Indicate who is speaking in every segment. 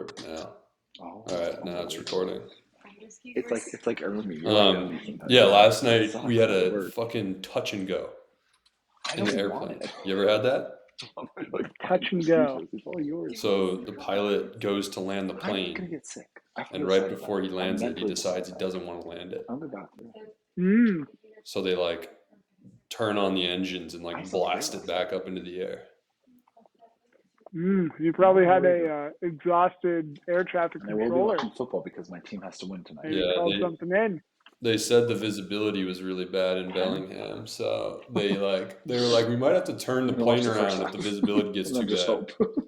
Speaker 1: Now.
Speaker 2: Oh,
Speaker 1: All right, now it's recording.
Speaker 2: it's like Ermi. You're like Ermi sometimes.
Speaker 1: Yeah, last night
Speaker 2: Sucks,
Speaker 1: we had
Speaker 2: it
Speaker 1: a
Speaker 2: worked.
Speaker 1: fucking touch and go
Speaker 2: I
Speaker 1: in the
Speaker 2: don't
Speaker 1: airplane.
Speaker 2: want it.
Speaker 1: You ever had that?
Speaker 2: Like,
Speaker 3: Touch and go.
Speaker 2: It's all yours.
Speaker 1: So the pilot goes to land the
Speaker 2: I'm gonna
Speaker 1: plane,
Speaker 2: get sick. I have to
Speaker 1: and
Speaker 2: go
Speaker 1: right
Speaker 2: psych
Speaker 1: before he
Speaker 2: lab.
Speaker 1: lands
Speaker 2: I'm
Speaker 1: it, he
Speaker 2: mentally
Speaker 1: decides he
Speaker 2: psych.
Speaker 1: doesn't want to land it.
Speaker 2: I'm the doctor.
Speaker 1: So they like turn on the engines and
Speaker 2: I
Speaker 1: like
Speaker 2: still
Speaker 1: blast
Speaker 2: feel
Speaker 1: it back up into the air.
Speaker 3: You probably had a exhausted air traffic
Speaker 2: And I will be
Speaker 3: controller.
Speaker 2: watching football because my team has to win tonight.
Speaker 3: Maybe
Speaker 1: Yeah,
Speaker 3: called something in.
Speaker 1: They said the visibility was really bad in Bellingham, so they were like, we might have to turn the
Speaker 2: I'm gonna watch
Speaker 1: plane
Speaker 2: the first
Speaker 1: around if the
Speaker 2: half.
Speaker 1: visibility gets
Speaker 2: And
Speaker 1: too
Speaker 2: then just
Speaker 1: bad.
Speaker 2: hope. Hope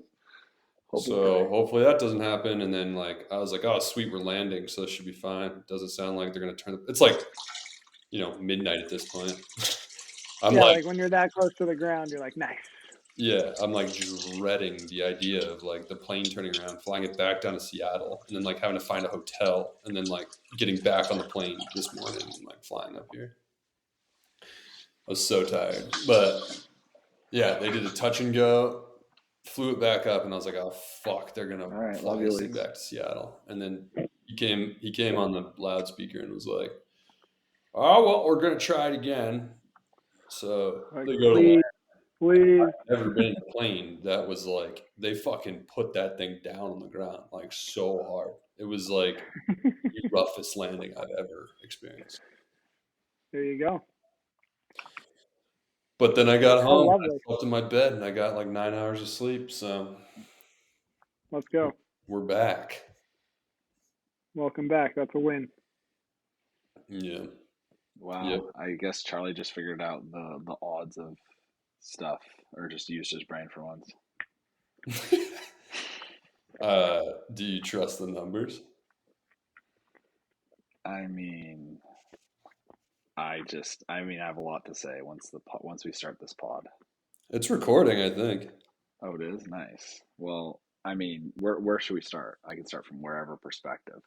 Speaker 2: and
Speaker 1: So
Speaker 2: pray.
Speaker 1: hopefully that doesn't happen. And then like I was like, oh sweet, we're landing, so this should be fine. Doesn't sound like they're gonna turn. It's like, midnight at this point. I'm
Speaker 3: like when you're that close to the ground, you're like, nice.
Speaker 1: yeah, I'm like dreading the idea of like the plane turning around, flying it back down to Seattle, and then like having to find a hotel, and then like getting back on the plane this morning and like flying up here. I was so tired, but yeah, they did a touch and go, flew it back up, and I was like, oh fuck, they're gonna
Speaker 2: Alright,
Speaker 1: fly
Speaker 2: love
Speaker 1: this
Speaker 2: you,
Speaker 1: thing
Speaker 2: Leeds.
Speaker 1: back to Seattle. And then he came on the loudspeaker and was like, oh well, we're gonna try it again. So
Speaker 3: Like,
Speaker 1: they go to
Speaker 3: please.
Speaker 1: I've never been in a plane that was like they fucking put that thing down on the ground like so hard. It was like the roughest landing I've ever experienced.
Speaker 3: There you go.
Speaker 1: But then I got home, I
Speaker 3: lovely.
Speaker 1: slept in my bed, and I got like 9 hours of sleep. So
Speaker 3: Let's go.
Speaker 1: we're back.
Speaker 3: Welcome back. That's a win.
Speaker 1: Yeah.
Speaker 2: Wow.
Speaker 1: Yep.
Speaker 2: I guess Charlie just figured out the odds of stuff, or just used his brain for once.
Speaker 1: Do you trust the numbers?
Speaker 2: I mean, I have a lot to say once we start this pod.
Speaker 1: It's recording, I think.
Speaker 2: Oh, it is? Nice. Well, I mean, where should we start? I can start from wherever perspective.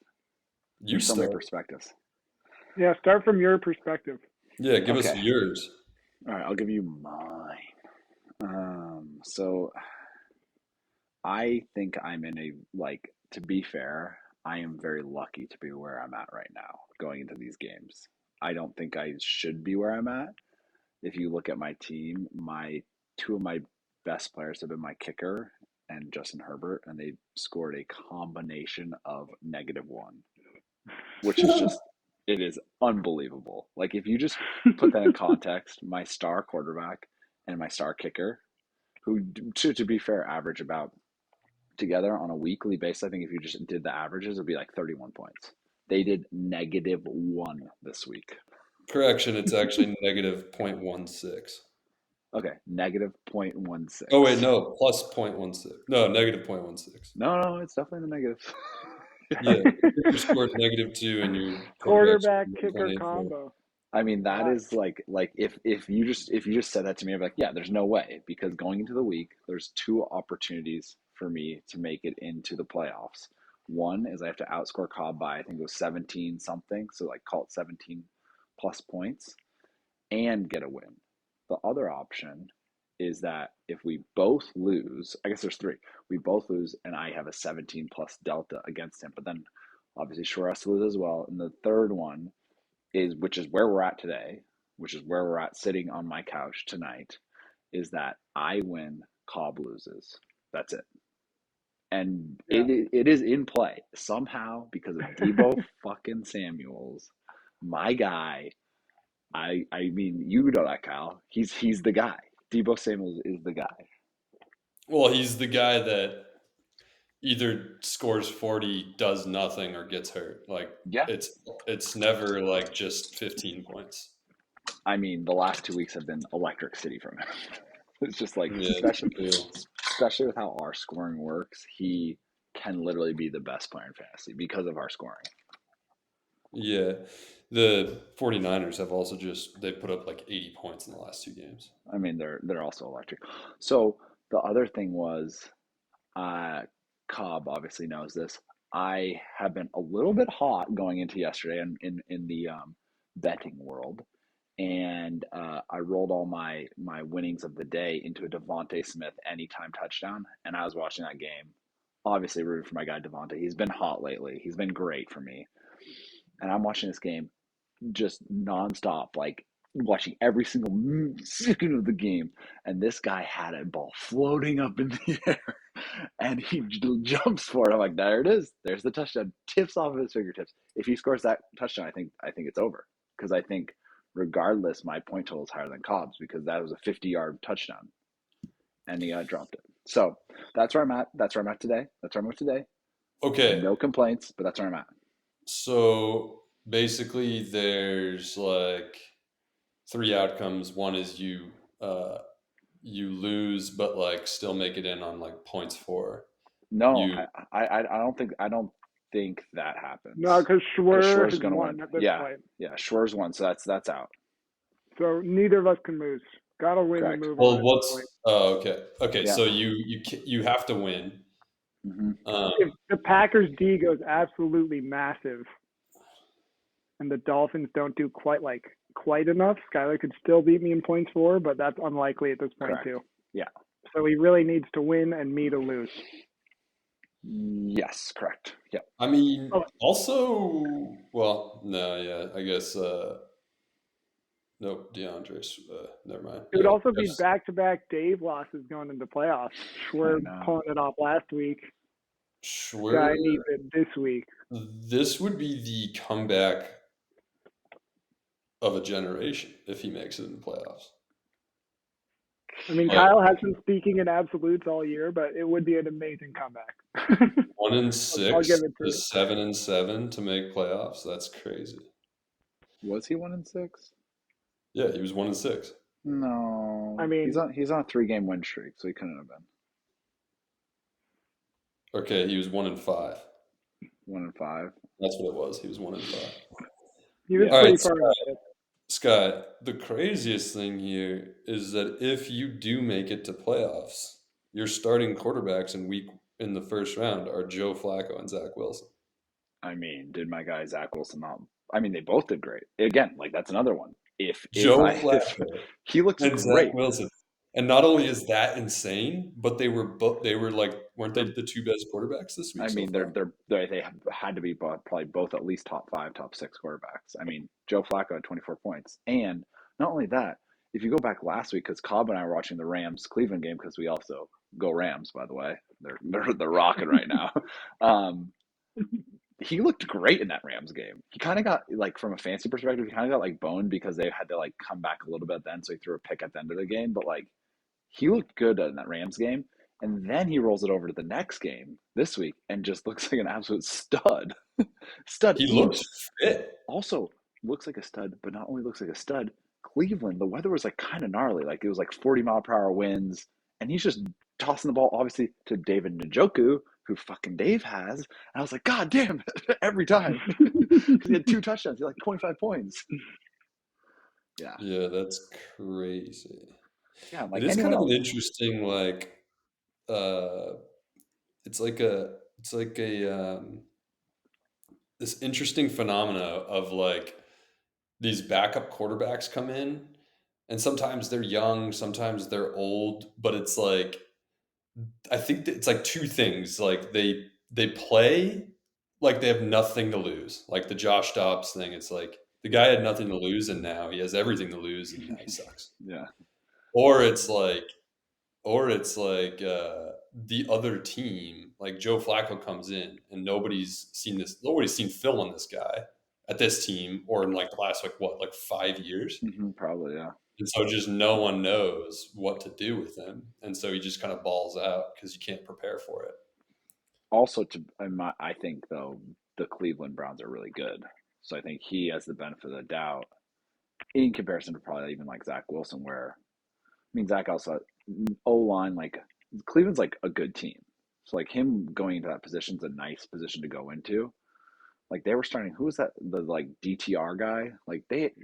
Speaker 2: There's so many perspectives.
Speaker 3: Yeah, start from your perspective.
Speaker 1: Yeah, give us
Speaker 2: Okay.
Speaker 1: yours.
Speaker 2: All right, I'll give you mine. So I think I'm in to be fair, I am very lucky to be where I'm at right now going into these games. I don't think I should be where I'm at. If you look at my team, two of my best players have been my kicker and Justin Herbert, and they scored a combination of -1, which is just, it is unbelievable. Like, if you just put that in context, my star quarterback and my star kicker, who, to be fair, average about together on a weekly basis, I think if you just did the averages, it'd be like 31 points. They did -1 this week.
Speaker 1: Correction, it's actually -0.16.
Speaker 2: Okay, -0.16.
Speaker 1: Oh wait, no, plus 0.16. No, -0.16.
Speaker 2: No, it's definitely the negative.
Speaker 1: Yeah, your score is -2 and your
Speaker 3: Quarterback kicker
Speaker 1: 1.84.
Speaker 3: combo.
Speaker 2: I mean, that
Speaker 3: Wow.
Speaker 2: is like if you just said that to me, I'd be like, yeah, there's no way, because going into the week, there's two opportunities for me to make it into the playoffs. One is I have to outscore Cobb by, I think it was 17 something, so like call it 17 plus points, and get a win. The other option is that if we both lose, I guess there's three. We both lose, and I have a 17 plus delta against him, but then obviously Shore has to lose as well. And the third one is, which is where we're at today, which is where we're at sitting on my couch tonight, is that I win, Cobb loses. That's it. And
Speaker 3: Yeah.
Speaker 2: it is in play somehow because of Deebo fucking Samuels, my guy. I mean, you know that, Kyle. He's the guy. Deebo Samuels is the guy.
Speaker 1: Well, he's the guy that either scores 40, does nothing, or gets hurt. Like,
Speaker 2: Yeah.
Speaker 1: it's never like just 15 points.
Speaker 2: I mean, the last 2 weeks have been electric city from him. It's just like,
Speaker 1: Yeah,
Speaker 2: especially with how our scoring works, he can literally be the best player in fantasy because of our scoring.
Speaker 1: Yeah. The 49ers have also they put up like 80 points in the last 2 games.
Speaker 2: I mean, they're also electric. So the other thing was, Cobb obviously knows this. I have been a little bit hot going into yesterday in the betting world, and I rolled all my winnings of the day into a Devontae Smith anytime touchdown, and I was watching that game obviously rooting for my guy Devontae. He's been hot lately. He's been great for me. And I'm watching this game just nonstop, like watching every single second of the game. And this guy had a ball floating up in the air, and he jumps for it. I'm like, there it is. There's the touchdown. Tips off of his fingertips. If he scores that touchdown, I think it's over, because I think regardless, my point total is higher than Cobb's because that was a 50-yard touchdown, and he dropped it. So that's where I'm at. That's where I'm at today. That's where I'm at today.
Speaker 1: Okay,
Speaker 2: No complaints, but that's where I'm at.
Speaker 1: so basically, there's like three outcomes. One is you lose, but like still make it in on like points for
Speaker 2: No,
Speaker 1: you.
Speaker 2: I don't think that happens.
Speaker 3: No, because
Speaker 2: Because
Speaker 3: Schwer
Speaker 2: Schwer's
Speaker 3: has
Speaker 2: gonna
Speaker 3: won
Speaker 2: win.
Speaker 3: at this
Speaker 2: Yeah,
Speaker 3: point.
Speaker 2: yeah, Schwer's won, so that's out.
Speaker 3: So neither of us can lose. Gotta win
Speaker 2: Correct.
Speaker 3: and move on
Speaker 1: Well,
Speaker 3: at this
Speaker 1: what's
Speaker 3: point.
Speaker 1: okay?
Speaker 2: Yeah.
Speaker 1: So you have to win.
Speaker 2: Hmm.
Speaker 3: If the Packers D goes absolutely massive and the Dolphins don't do quite enough, Skyler could still beat me in points for, but that's unlikely at this point
Speaker 2: Correct.
Speaker 3: too.
Speaker 2: Yeah.
Speaker 3: So he really needs to win and me to lose.
Speaker 2: Yes, correct. Yeah.
Speaker 1: I mean,
Speaker 3: Oh.
Speaker 1: also, well, no, yeah, I guess. Nope, DeAndre's. Never mind.
Speaker 3: It would
Speaker 1: Yeah,
Speaker 3: also be
Speaker 1: that's-
Speaker 3: back-to-back Dave losses going into playoffs. Schwer
Speaker 2: know.
Speaker 3: pulling it off last week.
Speaker 1: Schwer,
Speaker 3: Guy needs it this week.
Speaker 1: this would be the comeback of a generation if he makes it in the playoffs.
Speaker 3: I mean,
Speaker 1: Like,
Speaker 3: Kyle has been speaking in absolutes all year, but it would be an amazing comeback.
Speaker 1: 1-6
Speaker 3: I'll give it to
Speaker 1: to
Speaker 3: you.
Speaker 1: 7-7 to make playoffs. That's crazy.
Speaker 2: Was he 1-6?
Speaker 1: Yeah, he was 1-6.
Speaker 2: No.
Speaker 3: I mean-
Speaker 2: he's on a 3-game win streak, so he couldn't have been.
Speaker 1: Okay, he was 1-5.
Speaker 2: 1-5.
Speaker 1: That's what it was. He was 1-5.
Speaker 3: He was
Speaker 2: Yeah.
Speaker 3: pretty
Speaker 1: Alright,
Speaker 3: far ahead.
Speaker 1: Scott, the craziest thing here is that if you do make it to playoffs, your starting quarterbacks in the first round are Joe Flacco and Zach Wilson.
Speaker 2: I mean, did my guy Zach Wilson not? I mean, they both did great. Again, like that's another one. If
Speaker 1: Flacco
Speaker 2: he looks
Speaker 1: and
Speaker 2: great.
Speaker 1: Zach Wilson. And not only is that insane, but they were like, weren't they the two best quarterbacks this week?
Speaker 2: I mean,
Speaker 1: so far?
Speaker 2: they have had to be probably both at least top 5, top 6 quarterbacks. I mean, Joe Flacco had 24 points, and not only that, if you go back last week, because Cobb and I were watching the Rams Cleveland game, because we also go Rams, by the way, they're rocking right now. He looked great in that Rams game. He kind of got, like, from a fantasy perspective, he kind of got like boned because they had to like come back a little bit then, so he threw a pick at the end of the game. But like, he looked good in that Rams game. And then he rolls it over to the next game this week and just looks like an absolute stud.
Speaker 1: He looks fit.
Speaker 2: Also looks like a stud, but not only looks like a stud, Cleveland, the weather was like kind of gnarly. Like it was like 40-mile-per-hour winds. And he's just tossing the ball, obviously, to David Njoku, who fucking Dave has. And I was like, God damn it, every time. Because he had 2 touchdowns. He had like 25 points. Yeah.
Speaker 1: Yeah, that's crazy.
Speaker 2: Yeah, like
Speaker 1: it is kind
Speaker 2: anyone
Speaker 1: of an
Speaker 2: else.
Speaker 1: interesting, like, it's like a this interesting phenomena of like these backup quarterbacks come in, and sometimes they're young, sometimes they're old, but it's like I think that it's like two things. Like they play like they have nothing to lose. Like the Josh Dobbs thing, it's like the guy had nothing to lose, and now he has everything to lose, and now he sucks.
Speaker 2: Yeah.
Speaker 1: Or it's like the other team, like Joe Flacco comes in and nobody's seen film on this guy at this team or in like the last like 5 years.
Speaker 2: Probably, yeah.
Speaker 1: And so just no one knows what to do with him. And so he just kind of balls out because you can't prepare for it.
Speaker 2: Also, I think, though, the Cleveland Browns are really good. So I think he has the benefit of the doubt in comparison to probably even like Zach Wilson, where, I mean, Zach also, O-line, like, Cleveland's like a good team. So, like, him going into that position is a nice position to go into. Like, they were starting, who was that? The, like, DTR guy? Like,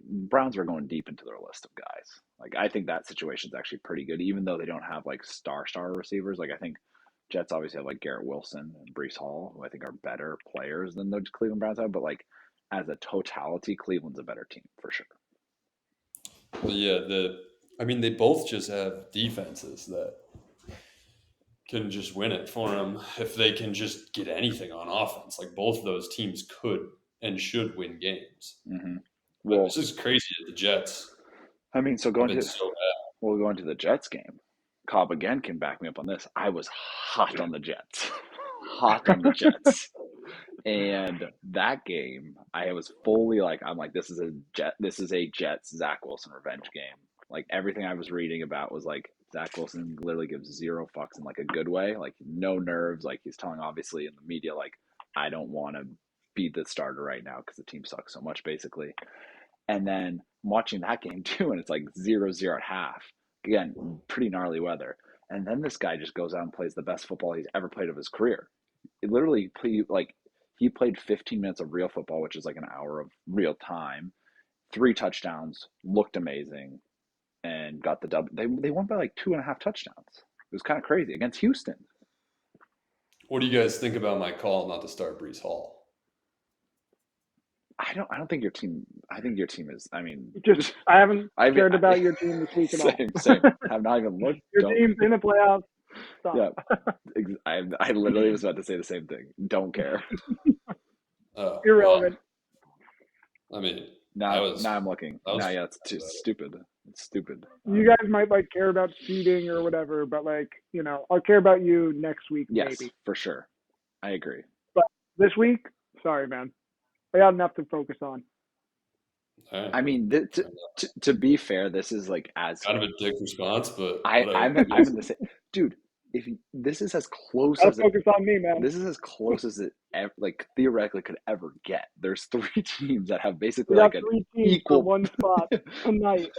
Speaker 2: Browns were going deep into their list of guys. Like, I think that situation's actually pretty good, even though they don't have, like, star receivers. Like, I think Jets obviously have, like, Garrett Wilson and Breece Hall, who I think are better players than the Cleveland Browns have. But, like, as a totality, Cleveland's a better team, for sure.
Speaker 1: Well, yeah, they both just have defenses that can just win it for them if they can just get anything on offense. Like both of those teams could and should win games.
Speaker 2: Mm-hmm.
Speaker 1: But
Speaker 2: Well,
Speaker 1: this is crazy that the Jets
Speaker 2: I mean, so
Speaker 1: have
Speaker 2: going
Speaker 1: been
Speaker 2: to
Speaker 1: so
Speaker 2: we'll go into the Jets game. Cobb again can back me up on this. I was hot on the Jets, hot on the Jets, and that game I was fully like, I'm like, this is a Jets Zach Wilson revenge game. Like everything I was reading about was like Zach Wilson literally gives zero fucks in like a good way, like no nerves. Like he's telling obviously in the media like I don't want to be the starter right now because the team sucks so much basically. And then I'm watching that game too, and it's like 0-0 at half. Again, pretty gnarly weather. And then this guy just goes out and plays the best football he's ever played of his career. It literally he played 15 minutes of real football, which is like an hour of real time, 3 touchdowns, looked amazing, and got the dub. They won by like 2.5 touchdowns. It was kind of crazy against Houston.
Speaker 1: What do you guys think about my call not to start Brees Hall?
Speaker 2: I don't think your team. I think your team is. I mean,
Speaker 3: Just I haven't cared about your team this week at all.
Speaker 2: Same. I've not even looked.
Speaker 3: Your team's in the playoffs. Stop.
Speaker 2: Yeah, I literally was about to say the same thing. Don't care.
Speaker 3: Irrelevant.
Speaker 1: Well, I mean,
Speaker 2: now I'm looking. Yeah, it's too stupid. It's stupid.
Speaker 3: You guys might like care about seeding or whatever, but like I'll care about you next week.
Speaker 2: Yes,
Speaker 3: maybe.
Speaker 2: For sure. I agree.
Speaker 3: But this week, sorry, man. I got enough to focus on.
Speaker 1: Right.
Speaker 2: I mean, to be fair, this is like as
Speaker 1: kind of a dick response, but
Speaker 2: I'm in the same. Dude, this is as close as
Speaker 3: focus on me, man.
Speaker 2: This is as close as it like theoretically could ever get. There's 3 teams that have basically
Speaker 3: we
Speaker 2: like
Speaker 3: got
Speaker 2: an
Speaker 3: 3 teams
Speaker 2: equal
Speaker 3: for one spot tonight,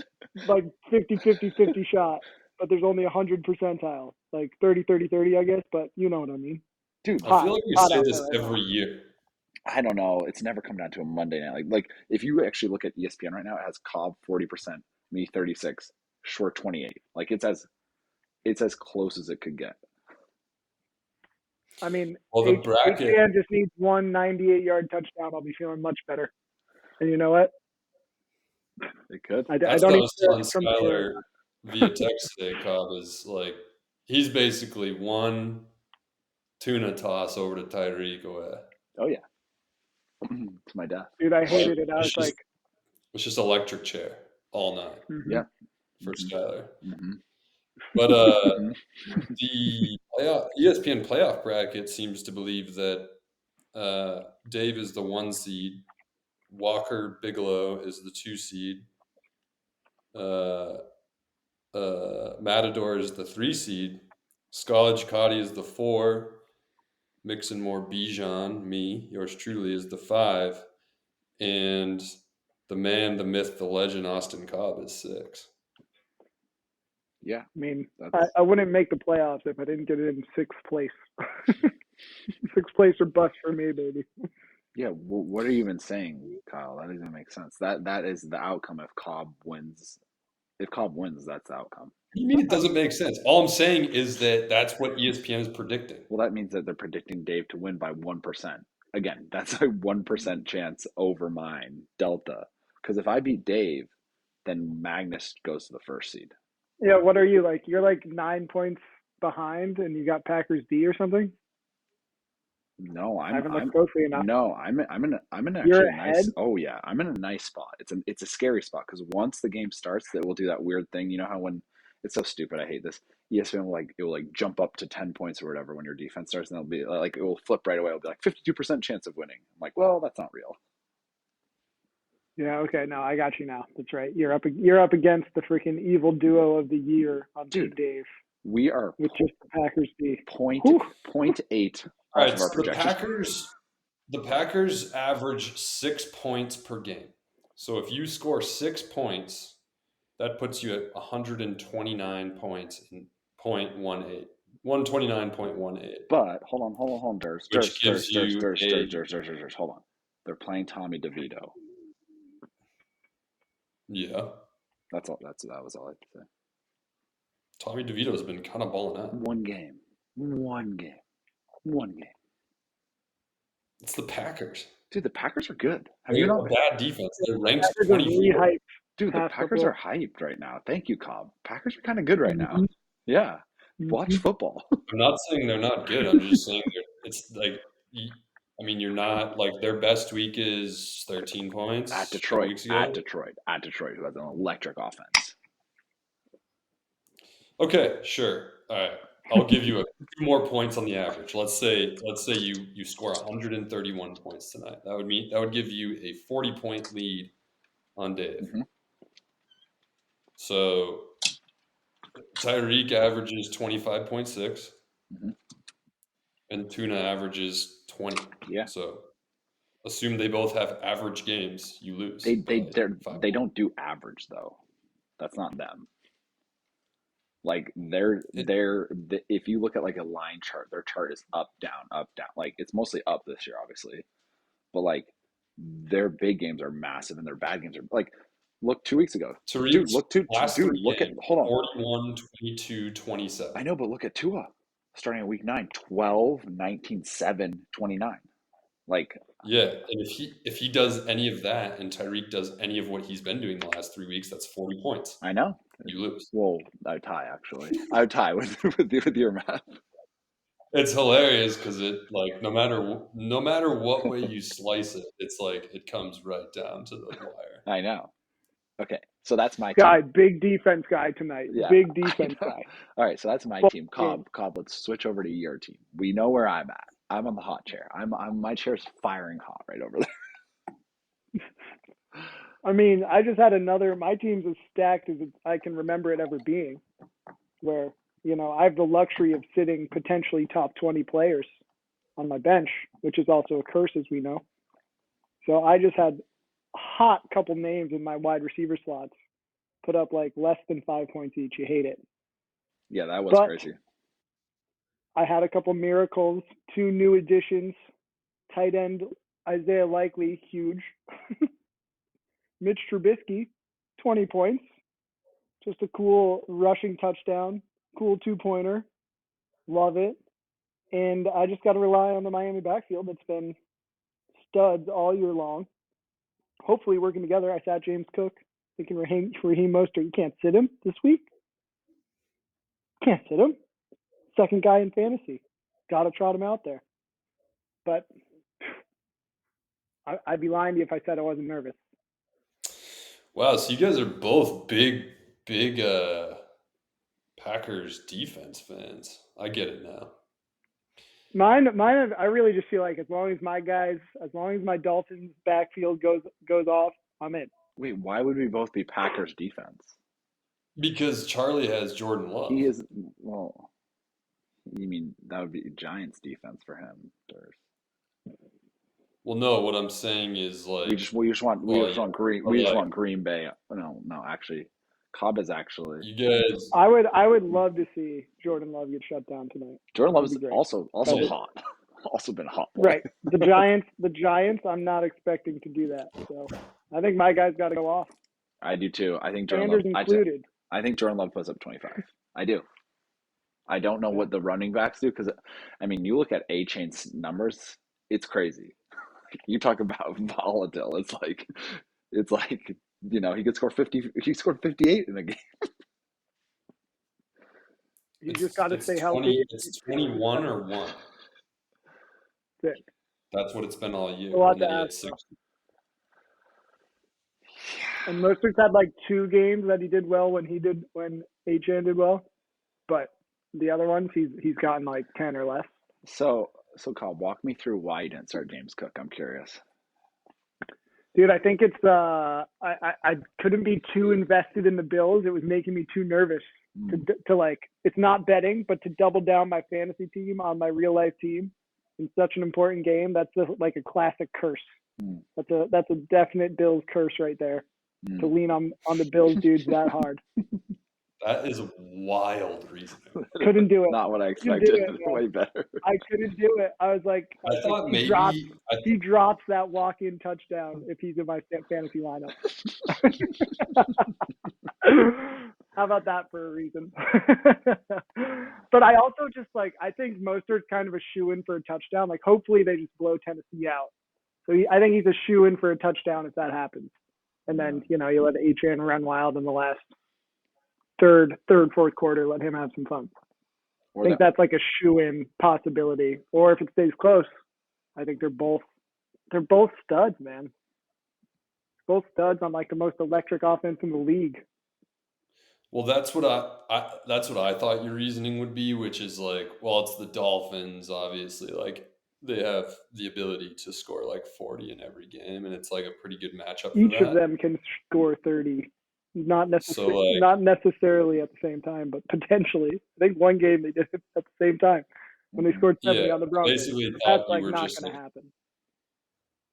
Speaker 3: like 50-50 shot, but there's only 100 percentile, like 30-30-30, I guess. But you know what I mean,
Speaker 2: dude.
Speaker 1: I feel like we say this every year.
Speaker 2: I don't know. It's never come down to a Monday night. Like if you actually look at ESPN right now, it has Cobb 40%, me 36, Short 28. Like it's as close as it could get.
Speaker 3: I mean,
Speaker 1: the bracket
Speaker 3: HCN just needs one 98-yard touchdown. I'll be feeling much better. And you know what?
Speaker 2: It could.
Speaker 3: I
Speaker 1: That's
Speaker 3: don't
Speaker 1: what I was telling Skylar via text today. Cobb is like he's basically one tuna toss over to Tyreek away.
Speaker 2: Oh yeah. To my death.
Speaker 3: Dude, I hated it. I was like,
Speaker 1: it's just electric chair all night.
Speaker 3: Mm-hmm.
Speaker 2: Yeah.
Speaker 1: For Skylar.
Speaker 2: Mm-hmm.
Speaker 1: But the ESPN playoff bracket seems to believe that Dave is the 1 seed, Walker Bigelow is the 2 seed, Matador is the 3 seed, Scala Giaccotti is the 4, Mixon Moore Bijan, me, yours truly, is the 5, and the man, the myth, the legend, Austin Cobb is 6.
Speaker 2: Yeah.
Speaker 3: I mean, I wouldn't make the playoffs if I didn't get it in 6th place. 6th place or bust for me, baby.
Speaker 2: Yeah. What are you even saying, Kyle? That doesn't make sense. That is the outcome if Cobb wins. If Cobb wins, that's the outcome.
Speaker 1: You mean it doesn't make sense? All I'm saying is that that's what ESPN is predicting.
Speaker 2: Well, that means that they're predicting Dave to win by 1%. Again, that's a 1% chance over mine, Delta. Because if I beat Dave, then Magnus goes to the 1st seed.
Speaker 3: Yeah, what are you like? You're like 9 points behind, and you got Packers D or something.
Speaker 2: No,
Speaker 3: I haven't looked closely enough.
Speaker 2: No, I'm in actually
Speaker 3: You're
Speaker 2: a nice.
Speaker 3: ahead?
Speaker 2: Oh yeah, I'm in a nice spot. It's a scary spot because once the game starts, it will do that weird thing. You know how when it's so stupid. I hate this. ESPN will jump up to 10 points or whatever when your defense starts, and it'll be like it will flip right away. It'll be like 52% chance of winning. I'm like, well, that's not real.
Speaker 3: Yeah, okay, no, I got you now. That's right. You're up against the freaking evil duo of the year on Team Dave.
Speaker 2: We are
Speaker 3: with just the Packers D.
Speaker 2: 0.8
Speaker 1: All right,
Speaker 2: of our
Speaker 1: so
Speaker 2: projections.
Speaker 1: the Packers average 6 points per game. So if you score 6 points, that puts you at 129 points in 0.18. 129.18.
Speaker 2: But hold on, Durs. Hold on. They're playing Tommy DeVito.
Speaker 1: Yeah.
Speaker 2: That was all I had to say.
Speaker 1: Tommy DeVito has been kind of balling out.
Speaker 2: One game.
Speaker 1: It's the Packers.
Speaker 2: Dude, the Packers are good.
Speaker 1: They're a bad defense. They're ranked 24.
Speaker 2: Dude, the Packers are hyped right now. Thank you, Cobb. Packers are kind of good right now. Yeah. Watch football.
Speaker 1: I'm not saying they're not good. I'm just saying it's like, I mean, you're not like their best week is 13 points
Speaker 2: At
Speaker 1: a couple
Speaker 2: Detroit,
Speaker 1: weeks ago.
Speaker 2: at Detroit, who has an electric offense.
Speaker 1: Okay, sure. All right. I'll give you a few more points on the average. Let's say you score 131 points tonight. That would give you a 40-point lead on Dave.
Speaker 2: Mhm.
Speaker 1: So Tyreek averages 25.6
Speaker 2: Mhm.
Speaker 1: and Tuna averages 20.
Speaker 2: Yeah.
Speaker 1: So assume they both have average games, you lose.
Speaker 2: They
Speaker 1: by 5
Speaker 2: they don't do average though. That's not them. Like if you look at like a line chart, their chart is up, down, up, down. Like it's mostly up this year, obviously. But like their big games are massive and their bad games are like look 2 weeks ago. Dude,
Speaker 1: Tariq's last
Speaker 2: dude,
Speaker 1: three
Speaker 2: look at
Speaker 1: games,
Speaker 2: hold on.
Speaker 1: 41, 22, 27.
Speaker 2: I know, but look at Tua. Starting at week 9, 12, 19, 7, 29. Like
Speaker 1: Yeah, and if he does any of that and Tyreek does any of what he's been doing the last 3 weeks, that's 40 points.
Speaker 2: I know.
Speaker 1: You lose.
Speaker 2: Well, I would tie actually. I would tie with your math.
Speaker 1: It's hilarious because it like no matter what way you slice it, it's like it comes right down to the wire.
Speaker 2: I know. Okay, so that's my
Speaker 3: Guy,
Speaker 2: team.
Speaker 3: big defense guy tonight.
Speaker 2: Yeah,
Speaker 3: Big
Speaker 2: I
Speaker 3: defense
Speaker 2: know.
Speaker 3: guy.
Speaker 2: All right, so that's my
Speaker 3: Full
Speaker 2: team.
Speaker 3: game.
Speaker 2: Cobb, let's switch over to your team. We know where I'm at. I'm on the hot chair. My chair's firing hot right over there.
Speaker 3: I mean, I just had my team's as stacked as I can remember it ever being, where, I have the luxury of sitting potentially top 20 players on my bench, which is also a curse, as we know. So I just had a hot couple names in my wide receiver slots put up like less than 5 points each. You hate it.
Speaker 2: Yeah, that was
Speaker 3: But
Speaker 2: crazy.
Speaker 3: I had a couple miracles, 2 new additions, tight end Isaiah Likely, huge. Mitch Trubisky, 20 points. Just a cool rushing touchdown, cool 2-pointer. Love it. And I just got to rely on the Miami backfield that's been studs all year long. Hopefully working together. I sat James Cook, thinking Raheem Mostert. You can't sit him this week. Can't sit him. Second guy in fantasy. Got to trot him out there. But I'd be lying to you if I said I wasn't nervous.
Speaker 1: Wow, so you guys are both big Packers defense fans. I get it now.
Speaker 3: Mine. I really just feel like as long as my Dolphins backfield goes off, I'm in.
Speaker 2: Wait, why would we both be Packers defense?
Speaker 1: Because Charlie has Jordan Love.
Speaker 2: He is well. You mean that would be Giants defense for him?
Speaker 1: Well, no. What I'm saying is like
Speaker 2: We just want Green Bay. No, actually, Cobb is actually.
Speaker 1: you guys.
Speaker 3: I would love to see Jordan Love get shut down tonight.
Speaker 2: Jordan Love is
Speaker 3: That'd be great.
Speaker 2: also
Speaker 3: But-
Speaker 2: hot. Also been hot.
Speaker 3: Right. The Giants, I'm not expecting to do that. So I think my guys got to go off.
Speaker 2: I do too. I think Jordan
Speaker 3: Sanders
Speaker 2: Love.
Speaker 3: included.
Speaker 2: I think Jordan Love puts up 25. I do. I don't know what the running backs do because, I mean, you look at A-Chain's numbers, it's crazy. You talk about volatile. It's like he could score 50. He scored 58 in a game.
Speaker 3: You just got to stay healthy.
Speaker 1: It's 21 or 1.
Speaker 3: Sick.
Speaker 1: That's what it's been all year.
Speaker 3: A lot
Speaker 1: And then
Speaker 3: to
Speaker 1: he had
Speaker 3: ask.
Speaker 1: 6.
Speaker 3: And Mostert's had like 2 games that he did well when Achane did well, but the other ones he's gotten like 10 or less.
Speaker 2: So Kyle, walk me through why you didn't start James Cook. I'm curious.
Speaker 3: Dude, I think it's I couldn't be too invested in the Bills. It was making me too nervous to like, it's not betting, but to double down my fantasy team on my real life team in such an important game. That's like a classic curse. That's a definite Bills curse right there. To lean on the Bills dudes that hard.
Speaker 1: That is a wild reasoning.
Speaker 3: Couldn't do it.
Speaker 2: Not what I expected. Way better.
Speaker 3: I couldn't do it. I was like,
Speaker 1: I thought maybe
Speaker 3: he drops that walk-in touchdown if he's in my fantasy lineup. How about that for a reason? But I also just I think Mostert's kind of a shoo-in for a touchdown. Like, hopefully they just blow Tennessee out. So I think he's a shoo-in for a touchdown if that happens. And then, you let Achane run wild in the last third, fourth quarter, let him have some fun. I think that's like a shoe-in possibility. Or if it stays close, I think they're both studs, man. Both studs on like the most electric offense in the league.
Speaker 1: Well, that's what I thought your reasoning would be, which is like, well, it's the Dolphins, obviously. Like they have the ability to score like 40 in every game, and it's like a pretty good matchup for
Speaker 3: Each
Speaker 1: that.
Speaker 3: of them can score 30. Not
Speaker 1: So, like,
Speaker 3: not necessarily at the same time, but potentially. I think one game they did it at the same time when they scored 70
Speaker 1: yeah,
Speaker 3: on the Broncos.
Speaker 1: basically
Speaker 3: But
Speaker 1: thought
Speaker 3: that's
Speaker 1: you
Speaker 3: like
Speaker 1: were
Speaker 3: not
Speaker 1: just
Speaker 3: going to
Speaker 1: like,
Speaker 3: happen.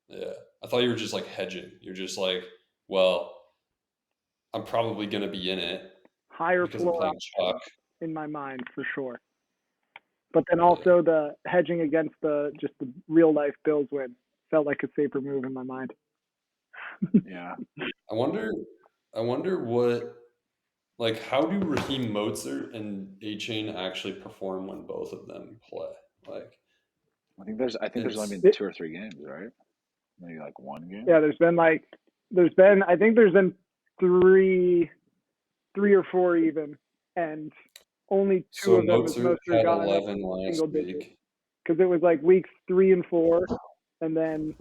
Speaker 1: yeah, I thought you were just like hedging. You're just like, well, I'm probably going to be in it
Speaker 3: Higher
Speaker 1: because I'm
Speaker 3: floor
Speaker 1: playing chalk.
Speaker 3: in my mind for sure. But then also the hedging against just the real life Bills win felt like a safer move in my mind.
Speaker 2: Yeah.
Speaker 1: I wonder what, like, how do Raheem Mostert and A-Chain actually perform when both of them play? Like,
Speaker 2: I think there's only
Speaker 1: it's
Speaker 2: been 2 or 3 games, right? Maybe like 1 game.
Speaker 3: Yeah, I think there's been three or 4 even, and only 2
Speaker 1: so
Speaker 3: of them has
Speaker 1: Mostert
Speaker 3: Mostert
Speaker 1: had
Speaker 3: gotten up
Speaker 1: 11 last
Speaker 3: single digits.
Speaker 1: week.
Speaker 3: Because it was like weeks 3 and 4, and then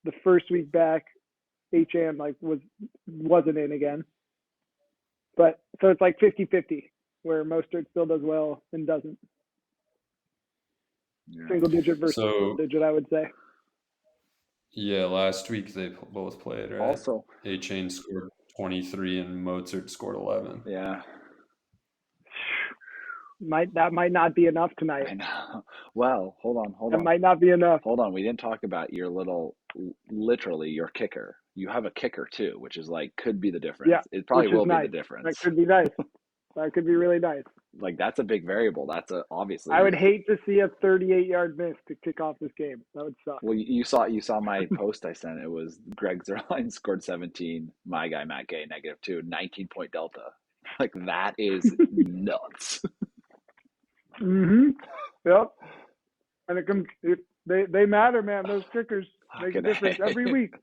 Speaker 3: the first week back, HM like wasn't in again. But so it's like 50-50, where Mostert still does well and doesn't.
Speaker 2: Yeah.
Speaker 3: Single digit versus
Speaker 1: So
Speaker 3: single digit, I would say.
Speaker 1: yeah, last week they both played, right?
Speaker 2: Also,
Speaker 1: A-Chain scored 23 and Mostert scored 11.
Speaker 2: yeah.
Speaker 3: That might not be enough tonight.
Speaker 2: I know. Well, hold on.
Speaker 3: That might not be enough.
Speaker 2: Hold on. We didn't talk about your literally your kicker. You have a kicker too, which is like could be the difference.
Speaker 3: Yeah,
Speaker 2: It probably
Speaker 3: which is
Speaker 2: will be
Speaker 3: nice.
Speaker 2: the difference.
Speaker 3: That could be nice. That could be really nice.
Speaker 2: Like that's a big variable. That's obviously.
Speaker 3: I would hate to see a 38-yard miss to kick off this game. That would suck.
Speaker 2: Well, you saw my post I sent. It was Greg Zerline scored 17. My guy Matt Gay -2, 19-point delta. Like that is nuts.
Speaker 3: Yep. And they matter, man. Those kickers make a difference every week.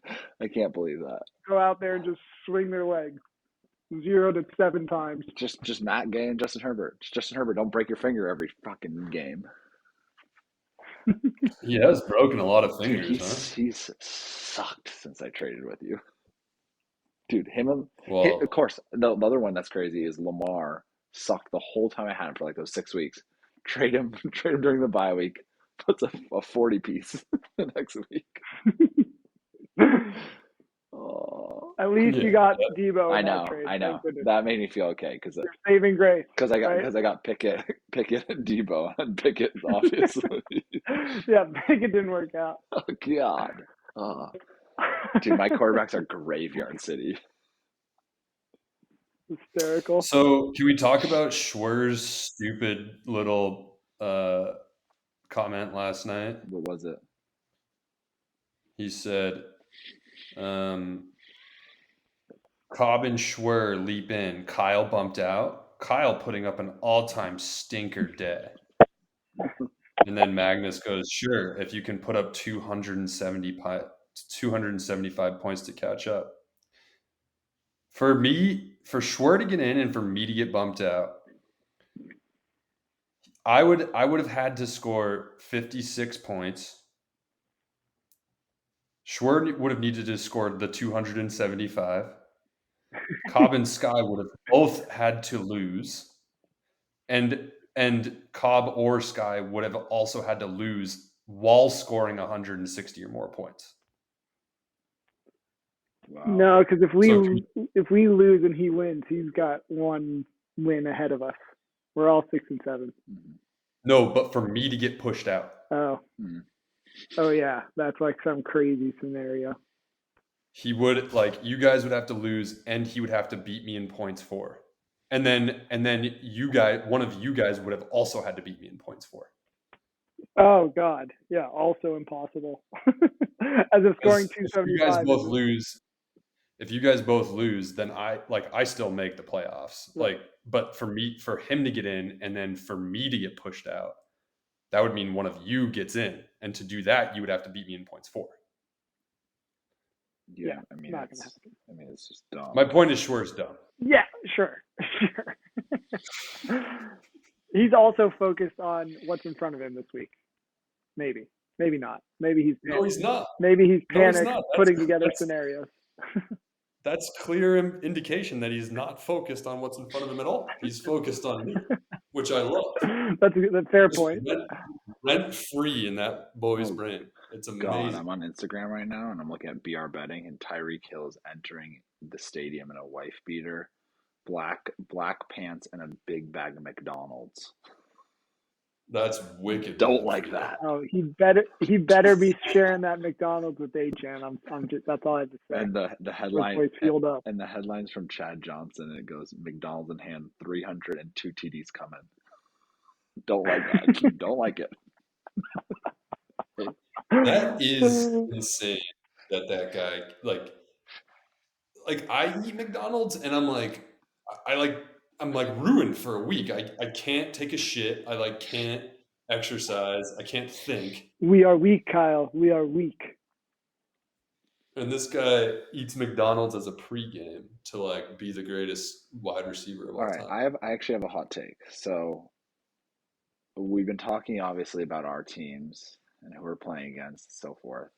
Speaker 2: I can't believe that.
Speaker 3: Go out there and just swing their legs 0 to 7 times.
Speaker 2: Just Matt Gay and Justin Herbert. Justin Herbert, don't break your finger every fucking game.
Speaker 1: He has broken a lot of
Speaker 2: Dude,
Speaker 1: fingers,
Speaker 2: he's sucked since I traded with you. Dude, of course, the other one that's crazy is Lamar sucked the whole time I had him for like those 6 weeks. Trade him during the bye week, puts a 40 piece the next week. Oh,
Speaker 3: At least you got Debo.
Speaker 2: I know. That made me feel okay because
Speaker 3: you're saving grace.
Speaker 2: Because I got Pickett and Debo, and Pickett obviously.
Speaker 3: Yeah, Pickett didn't work out.
Speaker 2: Oh God. Dude, my quarterbacks are graveyard city.
Speaker 3: Hysterical.
Speaker 1: So can we talk about Schwer's stupid little comment last night?
Speaker 2: What was it?
Speaker 1: He said, Cobb and Schwer leap in. Kyle bumped out. Kyle putting up an all-time stinker day. And then Magnus goes, sure, if you can put up 275 points to catch up. For Schwer to get in and for me to get bumped out, I would have had to score 56 points. Schwer would have needed to score the 275. Cobb and Sky would have both had to lose. And Cobb or Sky would have also had to lose while scoring 160 or more points.
Speaker 2: Wow.
Speaker 3: No, because if we lose and he wins, he's got 1 win ahead of us. We're all 6 and 7.
Speaker 1: No, but for me to get pushed out.
Speaker 3: Oh.
Speaker 2: Mm-hmm.
Speaker 3: Oh yeah, that's like some crazy scenario.
Speaker 1: He would you guys would have to lose, and he would have to beat me in points for, and then one of you guys would have also had to beat me in points for.
Speaker 3: Oh God, yeah, also impossible. As if scoring 275.
Speaker 1: If you guys both lose, then I still make the playoffs.
Speaker 3: Right.
Speaker 1: But for him to get in, and then for me to get pushed out, that would mean one of you gets in, and to do that, you would have to beat me in points for.
Speaker 2: Yeah, I mean, it's just dumb.
Speaker 1: My point is, Schwer's dumb.
Speaker 3: Yeah, sure. He's also focused on what's in front of him this week. Maybe not. Maybe he's
Speaker 1: No, he's not.
Speaker 3: panicked
Speaker 1: not.
Speaker 3: putting together scenarios.
Speaker 1: That's clear indication that he's not focused on what's in front of him at all. He's focused on me, which I love.
Speaker 3: That's a fair point.
Speaker 1: Rent free in that boy's brain. It's amazing.
Speaker 2: God, I'm on Instagram right now and I'm looking at BR betting, and Tyreek Hill is entering the stadium in a wife beater, black pants, and a big bag of McDonald's.
Speaker 1: That's wicked.
Speaker 2: Don't like that.
Speaker 3: Oh, he better be sharing that McDonald's with HN. That's all I have to say.
Speaker 2: And the headline and the headlines from Chad Johnson, and it goes, McDonald's in hand, 302 TDs coming. Don't like that. Don't like it.
Speaker 1: That is insane that guy like I eat McDonald's and I'm like I'm ruined for a week. I can't take a shit. I can't exercise. I can't think.
Speaker 3: We are weak, Kyle. We are weak.
Speaker 1: And this guy eats McDonald's as a pregame to be the greatest wide receiver of all time.
Speaker 2: I actually have a hot take. So we've been talking obviously about our teams and who we're playing against and so forth.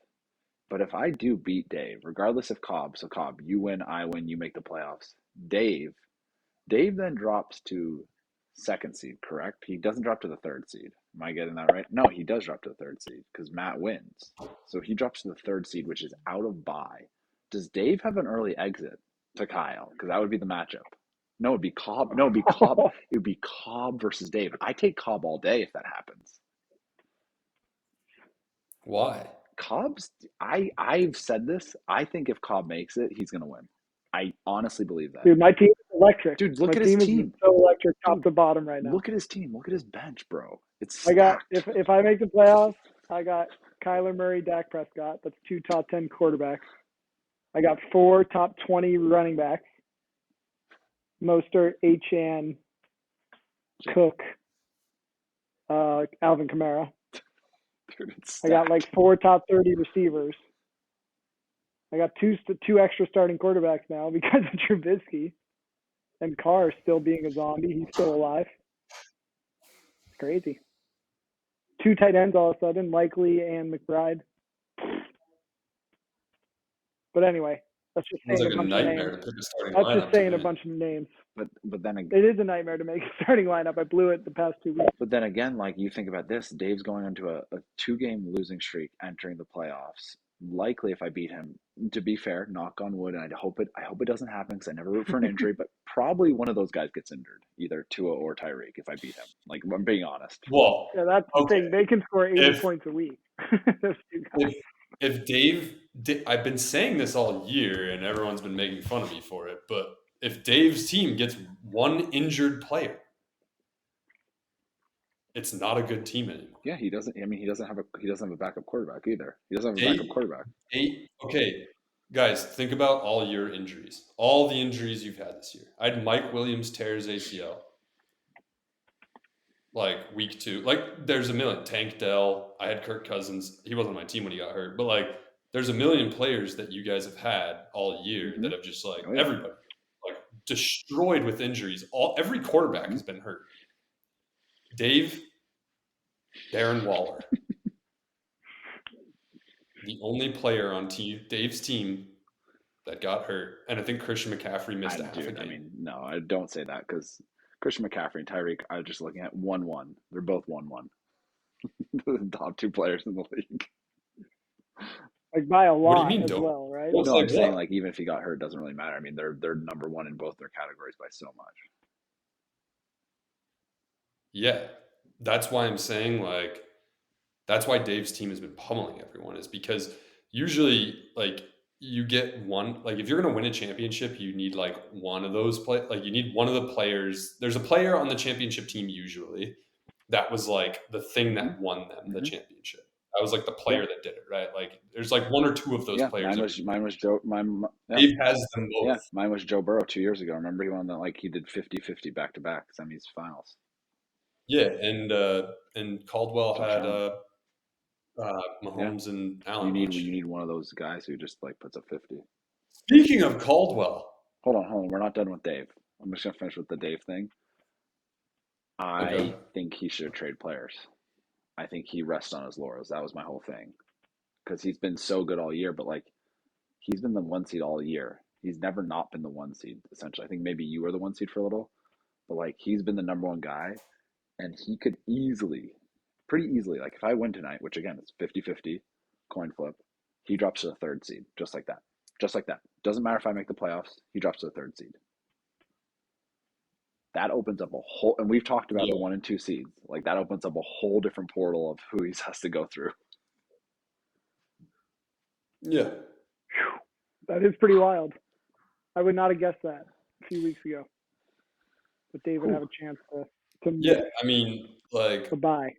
Speaker 2: But if I do beat Dave, regardless of Cobb, so Cobb, you win, I win, you make the playoffs. Dave then drops to second seed, correct? He doesn't drop to the third seed. Am I getting that right? No, he does drop to the third seed because Matt wins. So he drops to the third seed, which is out of bye. Does Dave have an early exit to Kyle? Because that would be the matchup. No, it'd be Cobb. No, it'd be Cobb. It would be Cobb versus Dave. I take Cobb all day if that happens.
Speaker 1: Why?
Speaker 2: Cobb's. I've said this. I think if Cobb makes it, he's gonna win. I honestly believe that.
Speaker 3: Dude, my team is electric.
Speaker 2: Dude, look at
Speaker 3: his
Speaker 2: team.
Speaker 3: Is so electric, top to bottom right now.
Speaker 2: Look at his team. Look at his bench, bro. It's.
Speaker 3: I got if I make the playoffs, I got Kyler Murray, Dak Prescott. That's 2 top 10 quarterbacks. I got 4 top 20 running backs. Mostert, Achane, Cook, Alvin Kamara.
Speaker 2: Dude,
Speaker 3: I got 4 top 30 receivers. I got two extra starting quarterbacks now because of Trubisky. And Carr still being a zombie. He's still alive. It's crazy. 2 tight ends all of a sudden, Likely and McBride. But anyway, that's just saying a bunch of names. That's just saying a bunch of names.
Speaker 2: But then again,
Speaker 3: it is a nightmare to make a starting lineup. I blew it the past 2 weeks.
Speaker 2: But then again, you think about this, Dave's going into a 2-game losing streak entering the playoffs. Likely, if I beat him, to be fair, knock on wood, and I hope it doesn't happen because I never root for an injury, but probably one of those guys gets injured, either Tua or Tyreek, if I beat him. I'm being honest.
Speaker 1: Well,
Speaker 3: yeah, that's the thing. They can score 80 points a week.
Speaker 1: If Dave, I've been saying this all year, and everyone's been making fun of me for it, but if Dave's team gets one injured player, it's not a good team anymore.
Speaker 2: Yeah, he doesn't. I mean, he doesn't have a backup quarterback either. He doesn't have a backup quarterback.
Speaker 1: Okay, guys, think about all your injuries, all the injuries you've had this year. I had Mike Williams tear his ACL, week 2. There's a million. Tank Dell. I had Kirk Cousins. He wasn't on my team when he got hurt, but there's a million players that you guys have had all year that have just everybody destroyed with injuries. Every quarterback has been hurt. Dave, Darren Waller, the only player on Dave's team that got hurt, and I think Christian McCaffrey missed a half a game.
Speaker 2: I mean, no, I don't say that because Christian McCaffrey and Tyreek, I was just looking at 1-1. They're both 1-1. The top 2 players in the league.
Speaker 3: By a lot.
Speaker 1: What do you mean,
Speaker 3: as well, right?
Speaker 2: Well, no, I'm saying even if he got hurt, it doesn't really matter. I mean, they're number 1 in both their categories by so much.
Speaker 1: Yeah, that's why I'm saying that's why Dave's team has been pummeling everyone, is because usually you get one, if you're going to win a championship, you need one of those you need one of the players. There's a player on the championship team usually that was the thing that won them the championship. That was the player that did it, right? There's 1 or 2 of those players.
Speaker 2: Mine was Joe.
Speaker 1: Dave has them both.
Speaker 2: Yeah, mine was Joe Burrow 2 years ago. Remember he won he did 50-50 back-to-back semis finals.
Speaker 1: Yeah, and Caldwell had Mahomes and Allen.
Speaker 2: You need one of those guys who just puts up 50.
Speaker 1: Speaking of Caldwell,
Speaker 2: hold on. We're not done with Dave. I'm just gonna finish with the Dave thing. I think he should trade players. I think he rests on his laurels. That was my whole thing. Because he's been so good all year, but like he's been the 1 seed all year. He's never not been the 1 seed, essentially. I think maybe you were the 1 seed for a little, but like he's been the number one guy, and he could pretty easily, like if I win tonight, which again it's 50-50, coin flip, he drops to the 3rd seed, just like that. Just like that. Doesn't matter if I make the playoffs, he drops to the 3rd seed. That opens up a whole, and we've talked about the 1 and 2 seeds. Like that opens up a whole different portal of who he has to go through.
Speaker 1: Yeah.
Speaker 3: That is pretty wild. I would not have guessed that a few weeks ago. But Dave would have a chance to
Speaker 1: Yeah, I mean, like
Speaker 3: buy.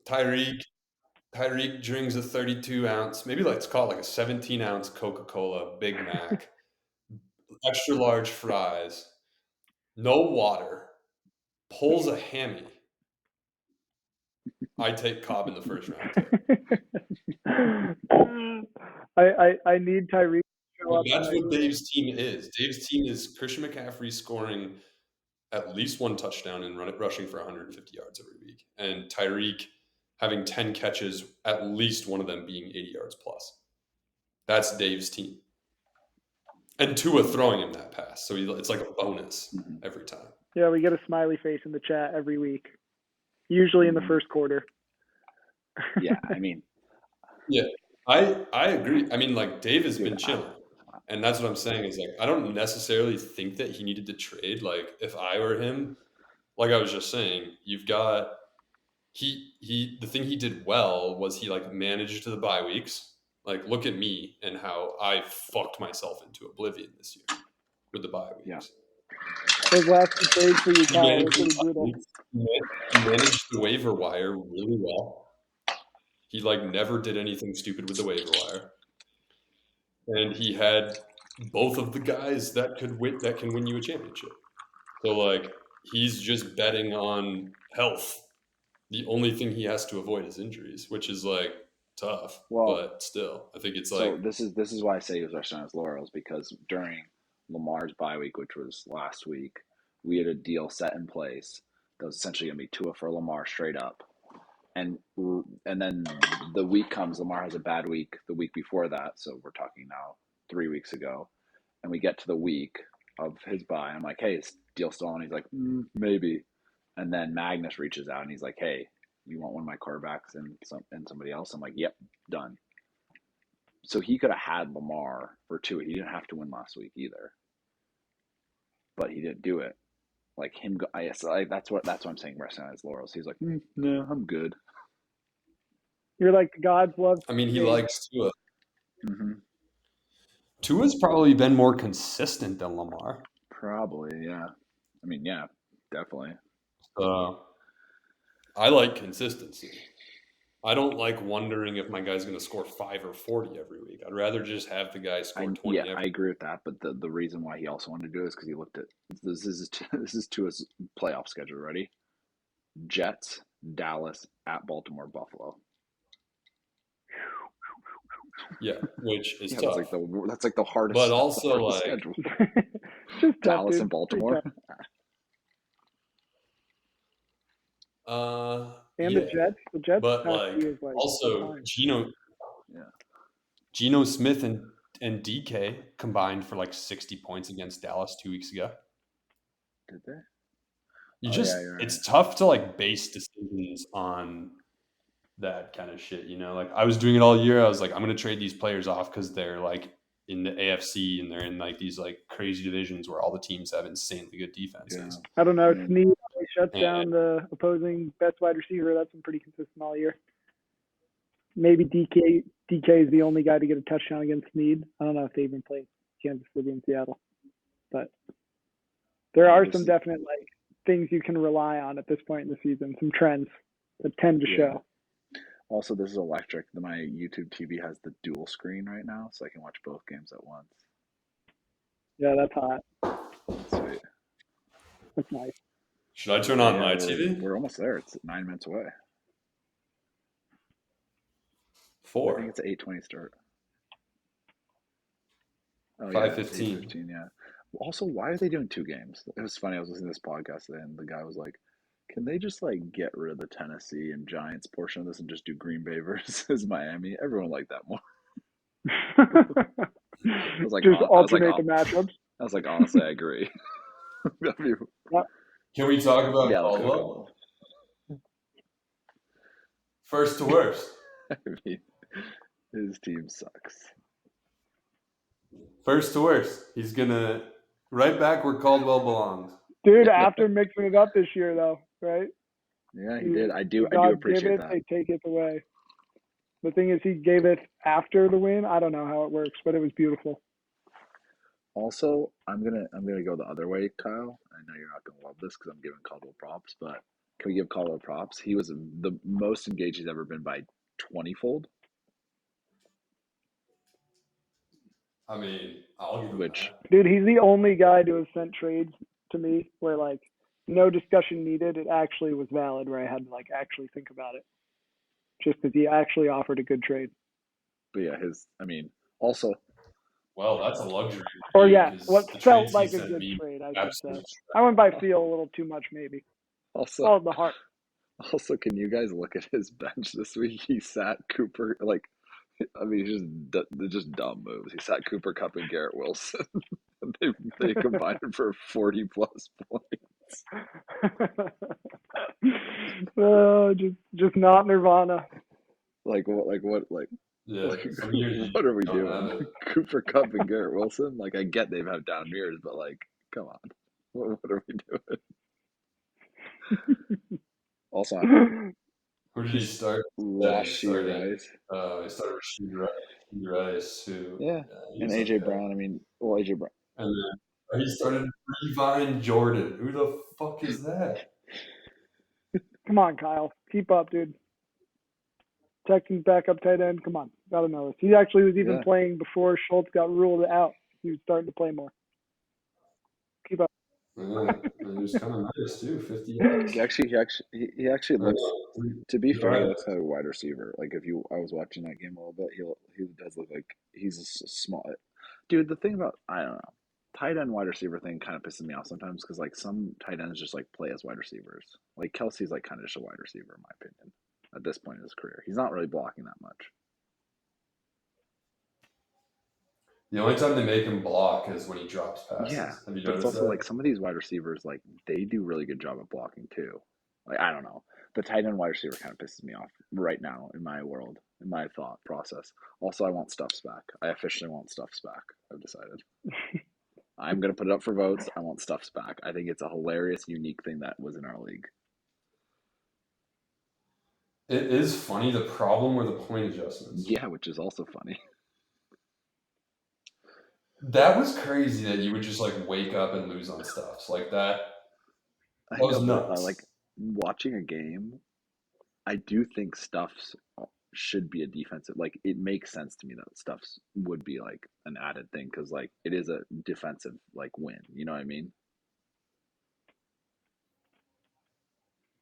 Speaker 1: Tyreek drinks a 32-ounce, maybe let's call it like a 17-ounce Coca-Cola Big Mac, extra large fries, no water, pulls a hammy. I take Cobb in the first round too.
Speaker 3: I need Tyreek to show up.
Speaker 1: That's what Dave's team is. Dave's team is Christian McCaffrey scoring at least 1 touchdown and rushing for 150 yards every week, and Tyreek having 10 catches, at least one of them being 80 yards plus. That's Dave's team. And Tua throwing him that pass. So it's like a bonus every time.
Speaker 3: Yeah, we get a smiley face in the chat every week, usually in the first quarter.
Speaker 2: Yeah, I mean.
Speaker 1: Yeah, I agree. I mean, like, Dave has been chilling. And that's what I'm saying is, like, I don't necessarily think that he needed to trade. Like, if I were him, like I was just saying, you've got the thing he did well was he like managed to the bye weeks. Like, look at me and how I fucked myself into oblivion this year with the bye weeks.
Speaker 2: Yeah.
Speaker 3: Those last 2 days for you, Kyle, were pretty brutal.
Speaker 1: He managed the waiver wire really well. He like never did anything stupid with the waiver wire, and he had both of the guys that can win you a championship. So like he's just betting on health. The only thing he has to avoid is injuries, which is like tough.
Speaker 2: Well,
Speaker 1: but still, I think it's
Speaker 2: so
Speaker 1: like
Speaker 2: this is why I say he was resting on his laurels, because during Lamar's bye week, which was last week, we had a deal set in place that was essentially going to be Tua for Lamar straight up. And then the week comes, Lamar has a bad week the week before that, so we're talking now 3 weeks ago, and we get to the week of his bye. I'm like, hey, is deal still on? He's like, maybe. And then Magnus reaches out and he's like, hey, you want one of my quarterbacks and somebody else? I'm like, yep, done. So he could have had Lamar for Tua. He didn't have to win last week either, but he didn't do it. Like him, that's what I'm saying. Resting on his laurels. He's like, no, I'm good.
Speaker 3: You're like the gods love.
Speaker 1: I mean, he likes Tua.
Speaker 2: Mm-hmm.
Speaker 1: Tua's probably been more consistent than Lamar.
Speaker 2: Probably, yeah. I mean, yeah, definitely.
Speaker 1: I like consistency. I don't like wondering if my guy's going to score 5 or 40 every week. I'd rather just have the guy score 20.
Speaker 2: Yeah, I agree with that. But the reason why he also wanted to do it is because he looked at this is Tua's playoff schedule. Ready? Jets, Dallas, at Baltimore, Buffalo.
Speaker 1: Yeah, which is tough.
Speaker 2: That's like the hardest.
Speaker 1: But also
Speaker 2: hardest
Speaker 1: like
Speaker 2: schedule. Dallas and Baltimore.
Speaker 3: And the Jets.
Speaker 1: But like also Geno Smith and DK combined for like 60 points against Dallas 2 weeks ago.
Speaker 2: Did they?
Speaker 1: It's tough to like base decisions on that kind of shit, you know? Like I was doing it all year. I was like, I'm going to trade these players off because they're like in the AFC and they're in like these like crazy divisions where all the teams have insanely good defenses.
Speaker 3: Yeah. I don't know. Snead shuts down the opposing best wide receiver. That's been pretty consistent all year. Maybe DK is the only guy to get a touchdown against Snead. I don't know if they even play Kansas City and Seattle, but there are some definite like things you can rely on at this point in the season. Some trends that tend to show.
Speaker 2: Also, this is electric. My YouTube TV has the dual screen right now, so I can watch both games at once.
Speaker 3: Yeah, that's hot.
Speaker 2: That's sweet.
Speaker 3: That's nice.
Speaker 1: Should I turn on my TV?
Speaker 2: We're almost there. It's 9 minutes away.
Speaker 1: 4.
Speaker 2: I think it's an 8:20 start. Oh,
Speaker 1: 5:15.
Speaker 2: Yeah. Also, why are they doing 2 games? It was funny. I was listening to this podcast today, and the guy was like, Can they just like get rid of the Tennessee and Giants portion of this and just do Green Bay versus Miami? Everyone liked that more.
Speaker 3: Just alternate the matchups.
Speaker 2: I was like, honestly, I agree. That'd be-
Speaker 1: Can we talk about
Speaker 2: yeah, let's go
Speaker 1: Caldwell? First to worst.
Speaker 2: I mean, his team sucks.
Speaker 1: First to worst. He's gonna right back where Caldwell belongs.
Speaker 3: Dude, after mixing it up this year, though, right?
Speaker 2: Yeah, he did. I do
Speaker 3: God
Speaker 2: appreciate
Speaker 3: give it,
Speaker 2: that.
Speaker 3: they take it away. The thing is, he gave it after the win. I don't know how it works, but it was beautiful.
Speaker 2: Also, I'm gonna go the other way, Kyle. I know you're not gonna love this because I'm giving Caldwell props, but can we give Caldwell props? He was the most engaged he's ever been by 20-fold.
Speaker 1: I mean, I'll give him
Speaker 2: Which,
Speaker 1: that.
Speaker 3: Dude, he's the only guy to have sent trades to me where like no discussion needed. It actually was valid where I had to like actually think about it. Just because he actually offered a good trade.
Speaker 2: but yeah, also,
Speaker 1: Well, that's a luxury.
Speaker 3: Or yeah,
Speaker 1: because
Speaker 3: what
Speaker 1: the
Speaker 3: felt
Speaker 1: trades he
Speaker 3: like a
Speaker 1: sent
Speaker 3: good
Speaker 1: me
Speaker 3: trade, I should say.
Speaker 1: absolutely
Speaker 3: I went by feel a little too much, maybe.
Speaker 2: also,
Speaker 3: All the heart.
Speaker 2: Also, can you guys look at his bench this week? He sat Cooper like, I mean, they're just dumb moves. He sat Cooper Kupp and Garrett Wilson. they combined for 40 plus points.
Speaker 3: Oh, just not Nirvana.
Speaker 2: Like what?
Speaker 1: Yeah,
Speaker 2: Like,
Speaker 1: some years you
Speaker 2: what are we
Speaker 1: don't have
Speaker 2: doing?
Speaker 1: it.
Speaker 2: Cooper Kupp and Garrett Wilson? Like, I get they've had down years, but like, come on, what are we doing? Also,
Speaker 1: Who did he start?
Speaker 2: Rashee Rice.
Speaker 1: He started Rashee Rice, who
Speaker 2: Yeah, and
Speaker 1: he's
Speaker 2: AJ
Speaker 1: okay.
Speaker 2: Brown. I mean, well, AJ Brown.
Speaker 1: And then he started Revine Jordan. Who the fuck is that?
Speaker 3: Come on, Kyle. Keep up, dude. Texans backup tight end. Come on. Gotta know this. He actually was even playing before Schultz got ruled out. He was starting to play more. Keep up.
Speaker 1: Yeah, he was kind of nice too. 50 yards.
Speaker 2: He actually looks. To be fair, he looks like a wide receiver. Like I was watching that game a little bit. He does look like he's a small. Dude, the thing about I don't know, tight end wide receiver thing kind of pisses me off sometimes because like some tight ends just like play as wide receivers. Like Kelsey's like kind of just a wide receiver in my opinion. At this point in his career, he's not really blocking that much.
Speaker 1: The only time they make him block is when he drops passes.
Speaker 2: Yeah,
Speaker 1: Have you
Speaker 2: but it's
Speaker 1: noticed
Speaker 2: also
Speaker 1: that?
Speaker 2: like some of these wide receivers, like they do really good job at blocking too. Like I don't know, the tight end wide receiver kind of pisses me off right now in my world, in my thought process. Also, I want Stuffs back. I officially want Stuffs back. I've decided. I'm gonna put it up for votes. I want Stuffs back. I think it's a hilarious, unique thing that was in our league.
Speaker 1: It is funny. The problem were the point adjustments.
Speaker 2: Yeah, which is also funny.
Speaker 1: That was crazy that you would just like wake up and lose on Stuffs like that. That was nuts.
Speaker 2: Like watching a game, I do think Stuffs should be a defensive. Like it makes sense to me that Stuffs would be like an added thing because like it is a defensive like win. You know what I mean?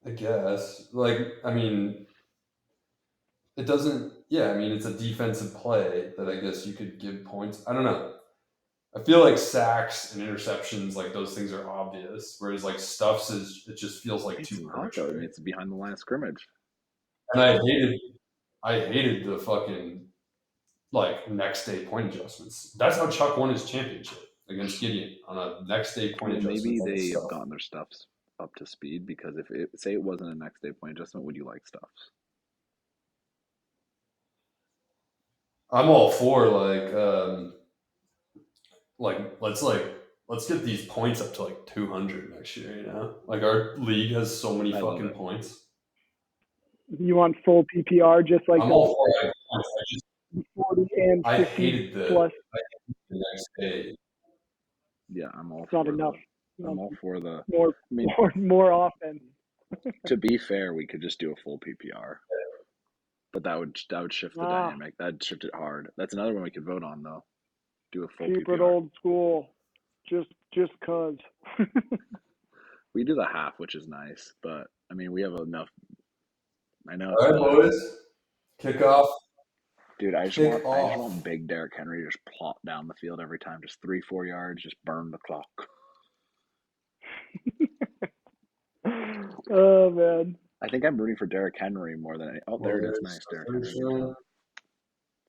Speaker 1: I guess. Like, I mean, it doesn't. Yeah, I mean, it's a defensive play that I guess you could give points. I don't know. I feel like sacks and interceptions, like those things are obvious, whereas like Stuffs is it just feels like too arbitrary.
Speaker 2: I mean, it's behind the line of scrimmage.
Speaker 1: And I hated the fucking like next day point adjustments. That's how Chuck won his championship against Gideon on a next day point adjustment.
Speaker 2: Maybe they have gotten their Stuffs up to speed because if say it wasn't a next day point adjustment, would you like Stuffs?
Speaker 1: I'm all for let's get these points up to like 200 next year. You know, like our league has so many fucking points.
Speaker 3: You want full PPR, just like
Speaker 1: I'm all for it.
Speaker 3: 40 and 50
Speaker 1: I hated
Speaker 3: plus.
Speaker 1: The next day.
Speaker 2: Yeah, I'm all.
Speaker 3: It's not enough.
Speaker 2: I'm all for the
Speaker 3: more offense.
Speaker 2: To be fair, we could just do a full PPR, but that would shift the dynamic. That'd shift it hard. That's another one we could vote on though. Do a full
Speaker 3: Keep
Speaker 2: PPR.
Speaker 3: it old school, just cause.
Speaker 2: We do the half, which is nice, but I mean we have enough. I know.
Speaker 1: All right, boys, kick off.
Speaker 2: Dude, I just want big Derrick Henry to just plop down the field every time, just 3-4 yards, just burn the clock.
Speaker 3: Oh man.
Speaker 2: I think I'm rooting for Derrick Henry more than any. Oh, there it is.
Speaker 1: Warriors,
Speaker 2: Nice, Derrick
Speaker 1: first
Speaker 2: Henry.
Speaker 1: round.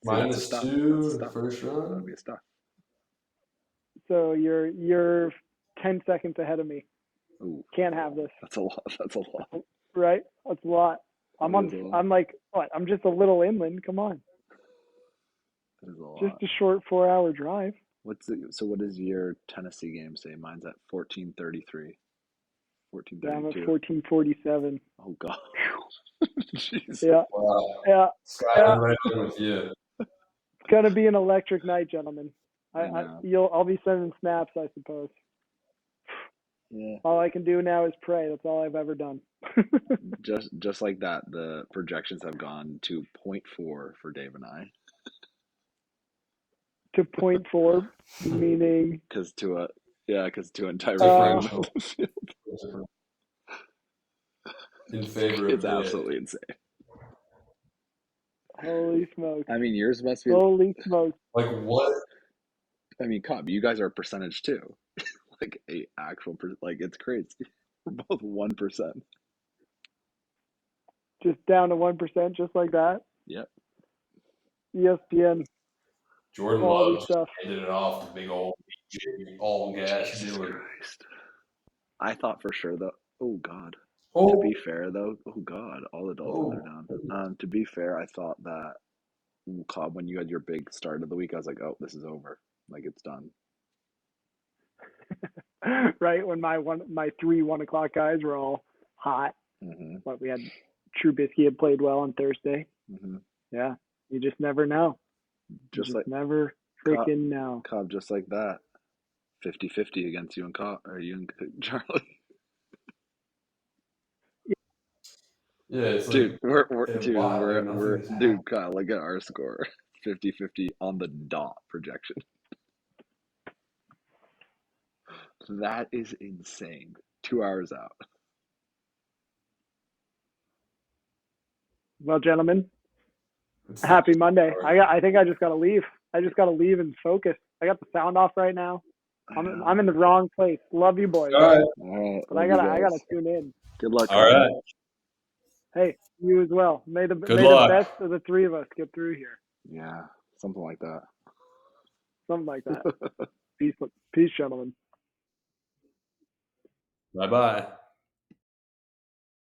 Speaker 2: See, that's the
Speaker 1: Minus
Speaker 2: stuff. That's the
Speaker 1: two,
Speaker 2: stuff.
Speaker 1: first
Speaker 2: That'll
Speaker 1: round.
Speaker 2: be a stuff.
Speaker 3: So you're 10 seconds ahead of me.
Speaker 2: Ooh,
Speaker 3: Can't have this,
Speaker 2: that's a lot. That's a lot.
Speaker 3: right? That's a lot.
Speaker 2: That is a lot.
Speaker 3: I'm like, what? I'm just a little inland. Come on.
Speaker 2: That is a lot.
Speaker 3: Just a short 4-hour drive.
Speaker 2: What does your Tennessee game say? Mine's at 14:33.
Speaker 3: Yeah, I'm at
Speaker 2: 14:32.
Speaker 3: 14:47.
Speaker 2: Oh God. Jeez.
Speaker 3: Yeah.
Speaker 1: Wow.
Speaker 3: Yeah.
Speaker 1: Sky,
Speaker 3: Yeah.
Speaker 1: I'm right on with you.
Speaker 3: It's gonna be an electric night, gentlemen.
Speaker 2: I know.
Speaker 3: I'll be sending snaps, I suppose.
Speaker 2: Yeah.
Speaker 3: All I can do now is pray. That's all I've ever done.
Speaker 2: Just like that, the projections have gone to 0.4 for Dave and I.
Speaker 3: To 0.4, meaning
Speaker 2: Because Tua and Tyreek
Speaker 1: Differential.
Speaker 2: are
Speaker 1: In favor of
Speaker 2: it's
Speaker 1: Dave.
Speaker 2: absolutely insane.
Speaker 3: holy smokes.
Speaker 2: I mean, yours must be.
Speaker 3: Holy smokes.
Speaker 1: Like what?
Speaker 2: I mean, Cobb, you guys are a percentage too. Like a actual, like it's crazy. We're both 1%.
Speaker 3: Just down to 1%, just like that.
Speaker 2: Yep.
Speaker 3: ESPN,
Speaker 1: Jordan
Speaker 3: quality
Speaker 1: Love
Speaker 3: stuff.
Speaker 1: handed it off the big old all gas
Speaker 2: Jesus
Speaker 1: dealer.
Speaker 2: Christ. I thought for sure though. Oh God. To
Speaker 1: Oh,
Speaker 2: be fair though, oh God, all the Dolphins are down. To be fair, I thought that Cobb, when you had your big start of the week, I was like, oh, this is over. Like it's done.
Speaker 3: Right when my 3 1 o'clock guys were all hot,
Speaker 2: Mm-hmm.
Speaker 3: but we had Trubisky had played well on Thursday.
Speaker 2: Mm-hmm.
Speaker 3: Yeah, you just never know.
Speaker 2: Just like
Speaker 3: never freaking know.
Speaker 2: Cobb, just like that. 50-50 against you and Cobb, or you and Charlie.
Speaker 1: yeah, it's
Speaker 2: Dude,
Speaker 1: like
Speaker 2: we're dude, Kyle, look at our score. 50-50 on the dot projection. That is insane. 2 hours out.
Speaker 3: Well, gentlemen, happy Monday. I think I just gotta leave. I just gotta leave and focus. I got the sound off right now. I'm in the wrong place. Love you boys.
Speaker 1: All right.
Speaker 2: All right.
Speaker 3: But I gotta tune in.
Speaker 2: Good luck.
Speaker 1: All right.
Speaker 3: Hey, you as well. May the
Speaker 1: Good luck.
Speaker 3: best of the 3 of us get through here.
Speaker 2: Yeah, something like that.
Speaker 3: Something like that. Peace, gentlemen.
Speaker 1: Bye bye.